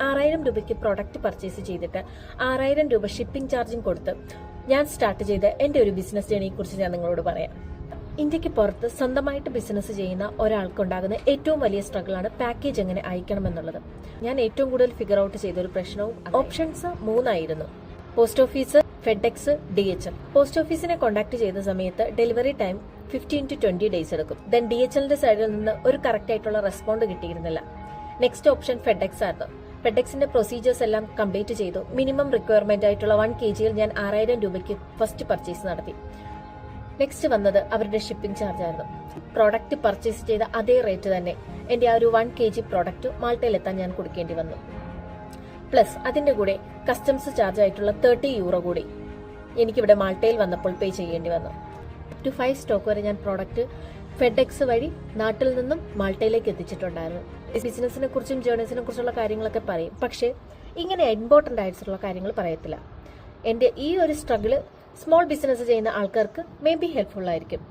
6,000 രൂപയ്ക്ക് product purchase ചെയ്തിട്ട് 6,000 രൂപ ഷിപ്പിംഗ് ചാർജും കൊടുത്ത് ഞാൻ സ്റ്റാർട്ട് ചെയ്ത എൻ്റെ ഒരു ബിസിനസ് ജേണിയെ കുറിച്ച് ഞാൻ നിങ്ങളോട് പറയാം. ഇന്ത്യക്ക് പുറത്ത് സ്വന്തമായിട്ട് ബിസിനസ് ചെയ്യുന്ന ഒരാൾക്കുണ്ടാകുന്ന ഏറ്റവും വലിയ സ്ട്രഗിളാണ് പാക്കേജ് എങ്ങനെ അയക്കണമെന്നുള്ളത്. ഞാൻ ഏറ്റവും കൂടുതൽ ഫിഗർ ഔട്ട് ചെയ്ത ഒരു പ്രശ്നവും ഓപ്ഷൻസ് 3 ആയിരുന്നു: post office, FedEx, DHL. Post ഓഫീസിനെ കോൺടാക്ട് ചെയ്ത സമയത്ത് ഡെലിവറി ടൈം 15 to 20 ഡേയ്സ് എടുക്കും. ദെൻ DHLന്റെ സൈഡിൽ നിന്ന് ഒരു കറക്റ്റ് ആയിട്ടുള്ള റെസ്പോണ്ട് കിട്ടിയിരുന്നില്ല. നെക്സ്റ്റ് ഓപ്ഷൻ ഫെഡെക്സ് ആയിരുന്നു. ഫെഡെക്സിന്റെ പ്രൊസീജിയേഴ്സ് എല്ലാം കംപ്ലീറ്റ് ചെയ്തു. മിനിമം റിക്വയർമെന്റ് ആയിട്ടുള്ള 1 kg ഞാൻ 6,000 രൂപയ്ക്ക് ഫസ്റ്റ് പർച്ചേസ് നടത്തി. നെക്സ്റ്റ് വന്നത് അവരുടെ ഷിപ്പിംഗ് ചാർജ് ആയിരുന്നു. പ്രോഡക്റ്റ് പർച്ചേസ് ചെയ്ത അതേ റേറ്റ് തന്നെ എൻ്റെ ആ ഒരു 1 kg പ്രോഡക്റ്റ് മാൾട്ടയിലെത്താൻ ഞാൻ കൊടുക്കേണ്ടി വന്നു. പ്ലസ് അതിന്റെ കൂടെ കസ്റ്റംസ് ചാർജ് ആയിട്ടുള്ള 30 യൂറോ കൂടി എനിക്കിവിടെ മാൾട്ടയിൽ വന്നപ്പോൾ പേ ചെയ്യേണ്ടി വന്നു. ടു 5 സ്റ്റോക്ക് വരെ ഞാൻ പ്രോഡക്റ്റ് ഫെഡെക്സ് വഴി നാട്ടിൽ നിന്നും മാൾട്ടയിലേക്ക് എത്തിച്ചിട്ടുണ്ടായിരുന്നു. ബിസിനസിനെ കുറിച്ചും ജേർണീസിനെ കുറിച്ചുള്ള കാര്യങ്ങളൊക്കെ പറയും, പക്ഷേ ഇങ്ങനെ ഇമ്പോർട്ടൻ്റ് ആയിട്ടുള്ള കാര്യങ്ങൾ പറയത്തില്ല. എൻ്റെ ഈ ഒരു സ്ട്രഗിള് സ്മോൾ ബിസിനസ് ചെയ്യുന്ന ആൾക്കാർക്ക് മേ ബി ഹെൽപ്ഫുൾ ആയിരിക്കും.